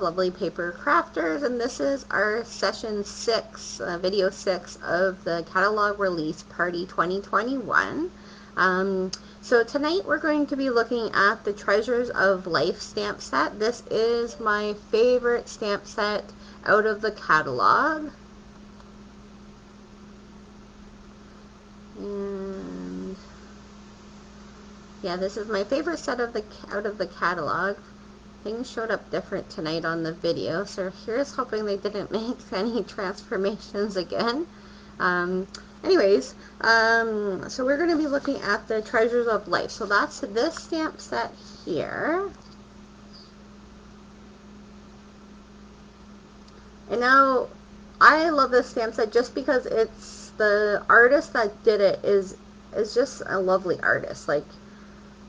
lovely paper crafters, and this is our session 6, video 6 of the catalog release party 2021. So tonight we're going to be looking at the Treasures of Life stamp set. This is my favorite stamp set out of the catalog. And yeah, this is my favorite set of out of the catalog. Things showed up different tonight on the video, so here's hoping they didn't make any transformations again. Anyways, so we're going to be looking at the Treasures of Life. So that's this stamp set here. And now, I love this stamp set just because it's the artist that did it is just a lovely artist. Like,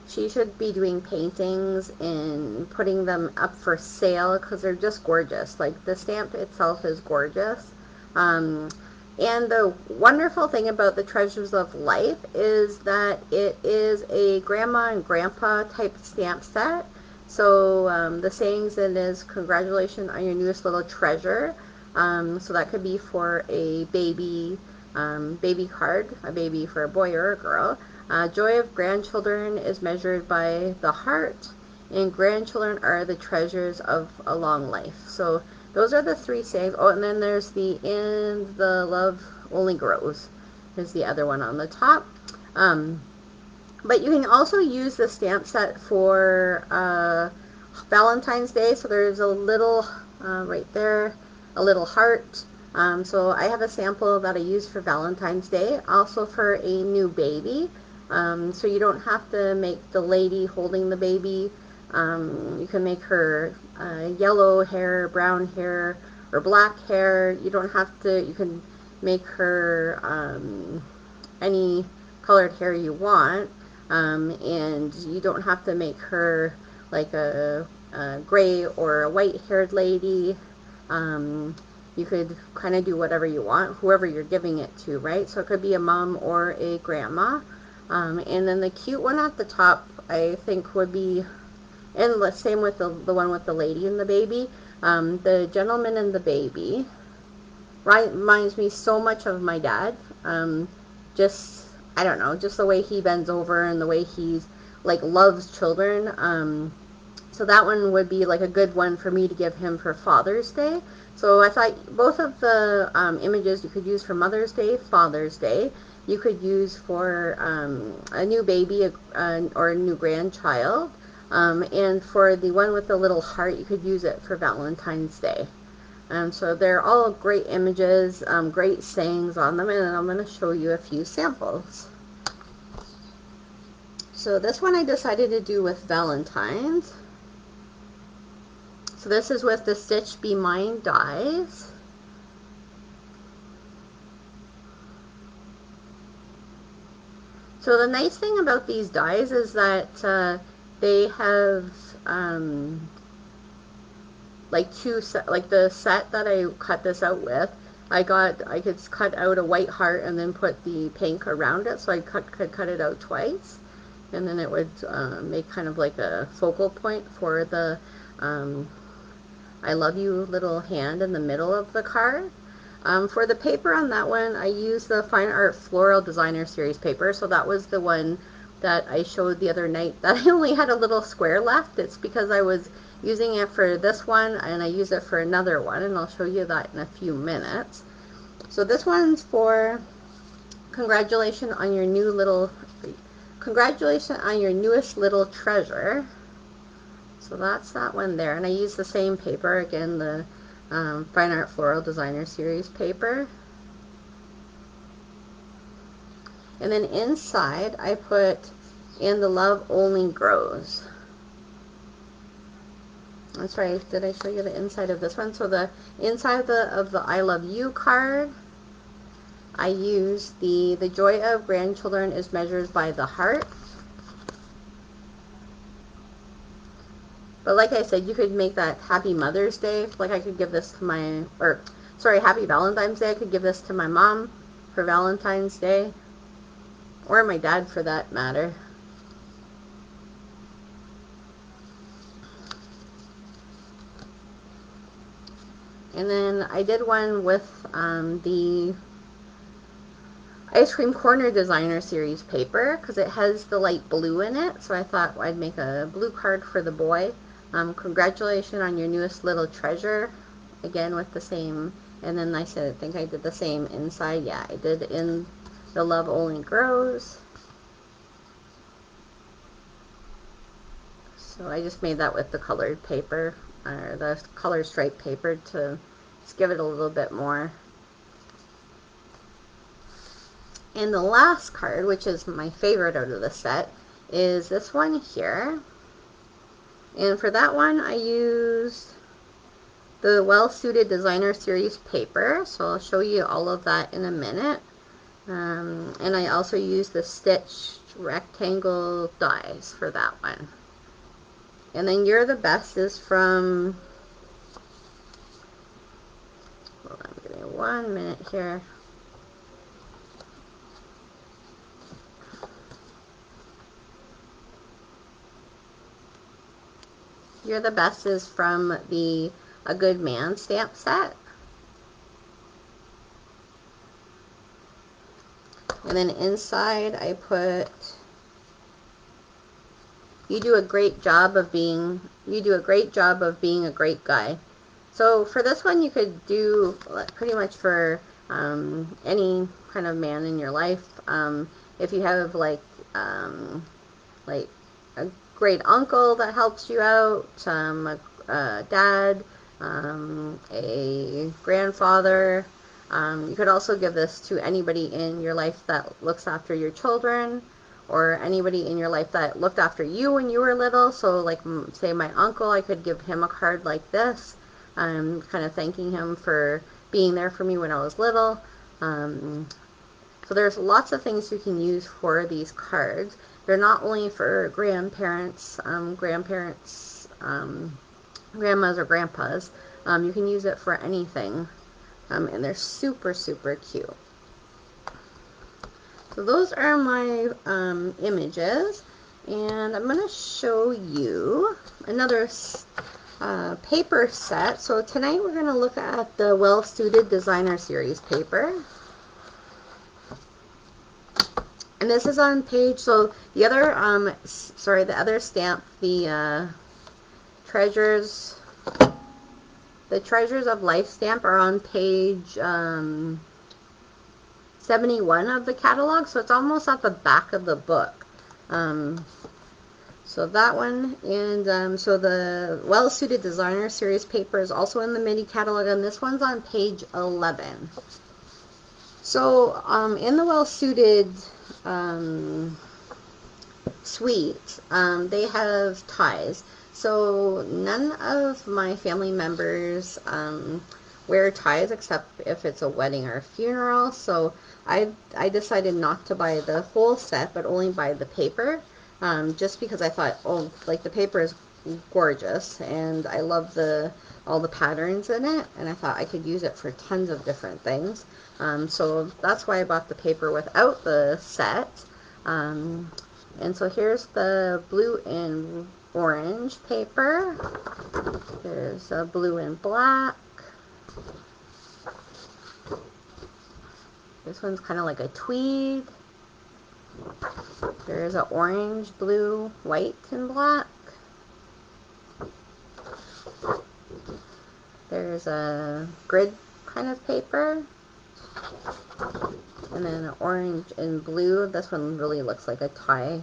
she should be doing paintings and putting them up for sale because they're just gorgeous. Like, the stamp itself is gorgeous. And the wonderful thing about the Treasures of Life is that it is a grandma and grandpa type stamp set. So the sayings in is, congratulations on your newest little treasure. So that could be for a baby, baby card, a baby for a boy or a girl. Joy of grandchildren is measured by the heart, and grandchildren are the treasures of a long life. So those are the three sayings. Oh, and then there's the "and the love only grows" is the other one on the top. But you can also use the stamp set for Valentine's Day. So there's a little right there, a little heart. So I have a sample that I use for Valentine's Day, also for a new baby. So you don't have to make the lady holding the baby. You can make her yellow hair, brown hair, or black hair. You don't have to, you can make her any colored hair you want. And you don't have to make her like a gray or a white haired lady. You could kind of do whatever you want, whoever you're giving it to, right? So it could be a mom or a grandma. And then the cute one at the top, I think would be, and the same with the one with the lady and the baby, the gentleman and the baby, right, reminds me so much of my dad. Just, I don't know, just the way he bends over and the way he's, like, loves children. So that one would be, like, a good one for me to give him for Father's Day. So I thought both of the images you could use for Mother's Day, Father's Day. You could use for a new baby or a new grandchild. And for the one with the little heart, you could use it for Valentine's Day. So they're all great images, great sayings on them, and I'm going to show you a few samples. So this one I decided to do with Valentine's. So this is with the Stitch Be Mine dies. So the nice thing about these dies is that they have like like the set that I cut this out with. I could cut out a white heart and then put the pink around it, so I could cut it out twice, and then it would make kind of like a focal point for the I love you little hand in the middle of the card. For the paper on that one, I used the Fine Art Floral Designer Series paper. So that was the one that I showed the other night that I only had a little square left. It's because I was using it for this one and I used it for another one, and I'll show you that in a few minutes. So this one's for congratulations on your newest little treasure. So that's that one there, and I use the same paper again, the Fine Art Floral Designer Series paper. And then inside I put "and the love only grows." I'm sorry, did I show you the inside of this one? So the inside of the I love you card, I use the joy of grandchildren is measured by the heart. But like I said, you could make that Happy Mother's Day. Like I could give this to my, or sorry, Happy Valentine's Day. I could give this to my mom for Valentine's Day. Or my dad for that matter. And then I did one with the Ice Cream Corner Designer Series paper because it has the light blue in it. So I thought I'd make a blue card for the boy. Congratulations on your newest little treasure. Again with the same. And then I think I did the same inside. Yeah, I did in The Love Only Grows. So I just made that with the colored paper, or the color stripe paper, to just give it a little bit more. And the last card, which is my favorite out of the set, is this one here. And for that one, I used the Well Suited Designer Series paper. So I'll show you all of that in a minute. And I also used the stitched rectangle dies for that one. And then You're the Best is from, hold on, give me 1 minute here. You're the Best is from the A Good Man stamp set. And then inside I put, you do a great job of being a great guy. So for this one, you could do pretty much for any kind of man in your life. If you have like a great uncle that helps you out, a dad, a grandfather. You could also give this to anybody in your life that looks after your children, or anybody in your life that looked after you when you were little. So like, say my uncle, I could give him a card like this, kind of thanking him for being there for me when I was little. So there's lots of things you can use for these cards. They're not only for grandparents, grandmas or grandpas. You can use it for anything. And they're super, super cute. So those are my images. And I'm going to show you another paper set. So tonight we're going to look at the Well Suited Designer Series paper. And this is on page, so the other, the other stamp, the Treasures of Life stamp are on page 71 of the catalog, so it's almost at the back of the book. So that one, and so the Well Suited Designer Series paper is also in the Mini Catalog, and this one's on page 11. So in the Well Suited suite, they have ties. So none of my family members wear ties except if it's a wedding or a funeral. So I decided not to buy the whole set, but only buy the paper, just because I thought, oh, like the paper is gorgeous and I love all the patterns in it, and I thought I could use it for tons of different things. So that's why I bought the paper without the set. And so here's the blue and orange paper. There's a blue and black. This one's kind of like a tweed. There's an orange, blue, white, and black. There's a grid kind of paper. And then orange and blue. This one really looks like a tie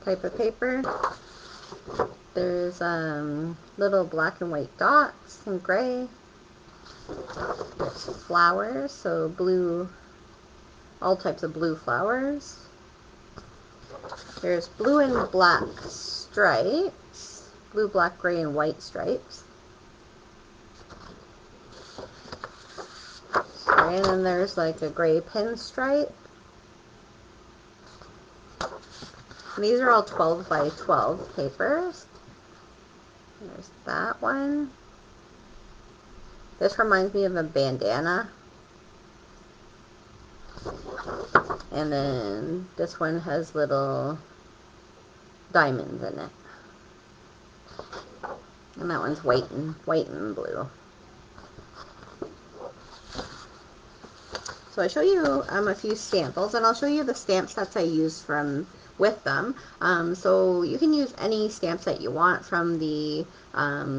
type of paper. There's little black and white dots and gray. There's flowers, so blue, all types of blue flowers. There's blue and black stripes. Blue, black, gray, and white stripes. And then there's like a gray pinstripe. And these are all 12 by 12 papers. There's that one. This reminds me of a bandana. And then this one has little diamonds in it. And that one's white and blue. So I show you a few samples, and I'll show you the stamp sets I use from with them. So you can use any stamp set you want from the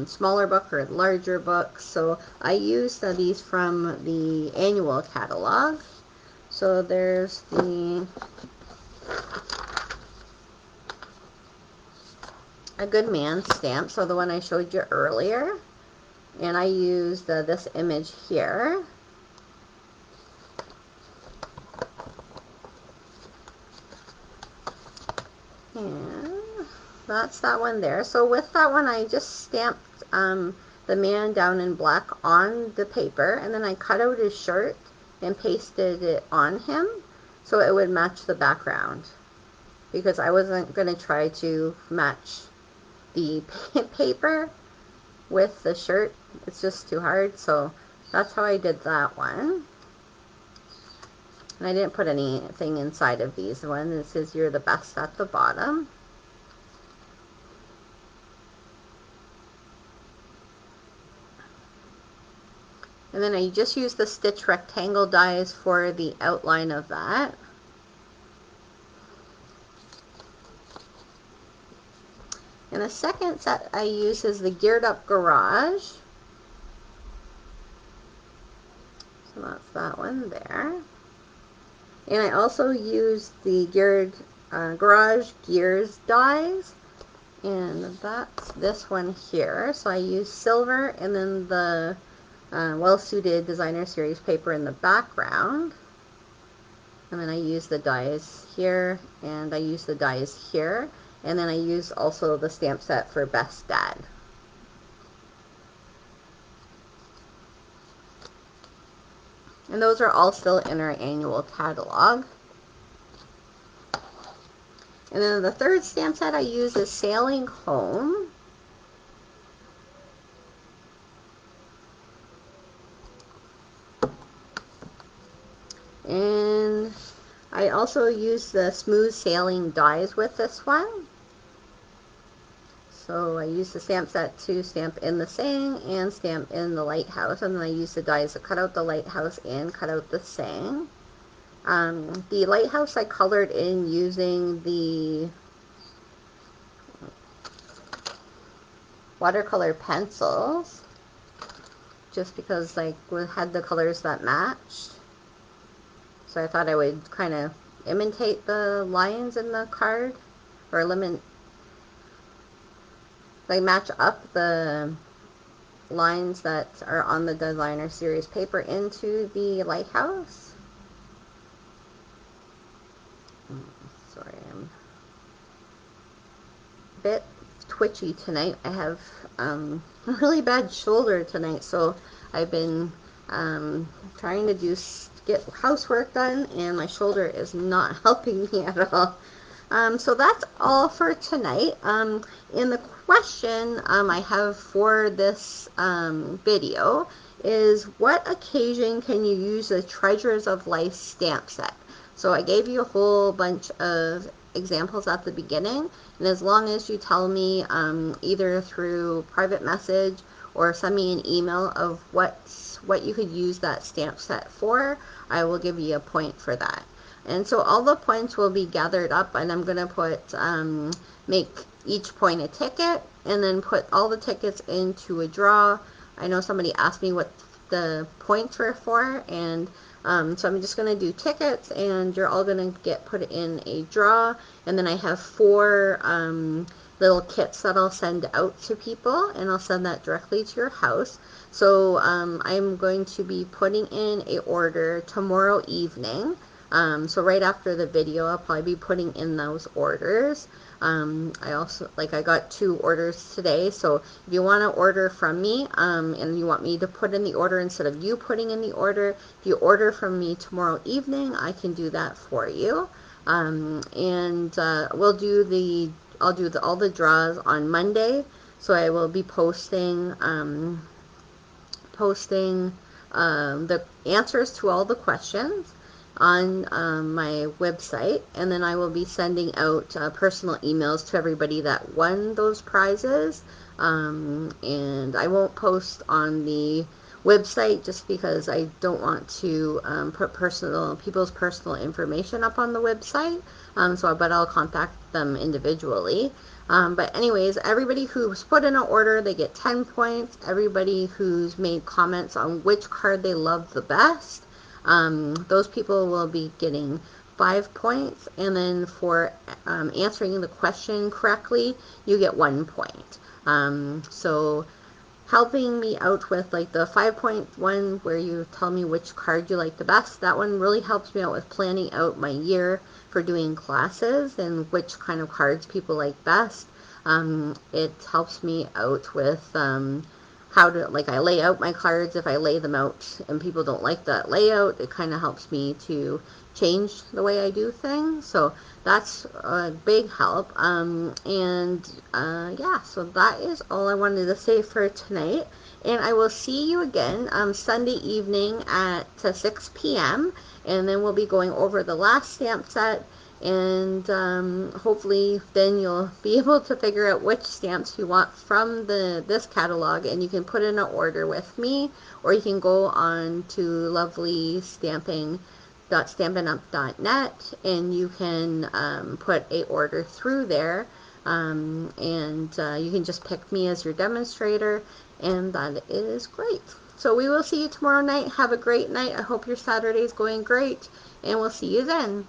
smaller book or larger book. So I use these from the annual catalog. So there's the A Good Man stamp, so the one I showed you earlier. And I used this image here. And that's that one there. So with that one, I just stamped the man down in black on the paper, and then I cut out his shirt and pasted it on him so it would match the background, because I wasn't going to try to match the paper with the shirt. It's just too hard, so that's how I did that one. And I didn't put anything inside of these ones. It says "You're the best" at the bottom. And then I just used the stitch rectangle dies for the outline of that. And the second set I use is the Geared Up Garage. So that's that one there. And I also used the Garage Gears dies. And that's this one here. So I used silver and then the well-suited designer series paper in the background. And then I use the dies here, and I use the dies here, and then I use also the stamp set for Best Dad. And those are all still in our annual catalog. And then the third stamp set I use is Sailing Home. And I also use the smooth sailing dies with this one. So I use the stamp set to stamp in the saying and stamp in the lighthouse, and then I use the dies to cut out the lighthouse and cut out the saying. The lighthouse I colored in using the watercolor pencils, just because like we had the colors that matched. So I thought I would kind of imitate the lines in the card, or match up the lines that are on the designer series paper into the lighthouse. Sorry, I'm a bit twitchy tonight. I have a really bad shoulder tonight, so I've been trying to get housework done, and my shoulder is not helping me at all. So that's all for tonight. In the question I have for this video is, what occasion can you use the Treasures of Life stamp set? So I gave you a whole bunch of examples at the beginning, and as long as you tell me either through private message or send me an email of what you could use that stamp set for, I will give you a point for that. And so all the points will be gathered up, and I'm going to put make each point a ticket, and then put all the tickets into a draw. I know somebody asked me what the points were for, and so I'm just going to do tickets, and you're all going to get put in a draw. And then I have 4 little kits that I'll send out to people, and I'll send that directly to your house. So I'm going to be putting in a order tomorrow evening. So right after the video, I'll probably be putting in those orders. I also, I got 2 orders today, so if you want to order from me, and you want me to put in the order instead of you putting in the order, if you order from me tomorrow evening, I can do that for you. We'll do all the draws on Monday, so I will be posting the answers to all the questions on my website, and then I will be sending out personal emails to everybody that won those prizes, and I won't post on the website, just because I don't want to put people's personal information up on the website. But I'll contact them individually. But anyways, everybody who's put in an order, they get 10 points. Everybody who's made comments on which card they love the best, those people will be getting 5 points. And then for answering the question correctly, you get 1 point. So helping me out with like the 5 point one where you tell me which card you like the best, that one really helps me out with planning out my year for doing classes and which kind of cards people like best. It helps me out with how to, like, I lay out my cards. If I lay them out and people don't like that layout, it kind of helps me to change the way I do things. So that's a big help. Yeah, so that is all I wanted to say for tonight. And I will see you again Sunday evening at 6 p.m. And then we'll be going over the last stamp set. And hopefully then you'll be able to figure out which stamps you want from this catalog, and you can put in an order with me, or you can go on to lovely stampinup.net and you can put a order through there, and you can just pick me as your demonstrator, and that is great. So we will see you tomorrow night. Have a great night. I hope your Saturday is going great, and we'll see you then.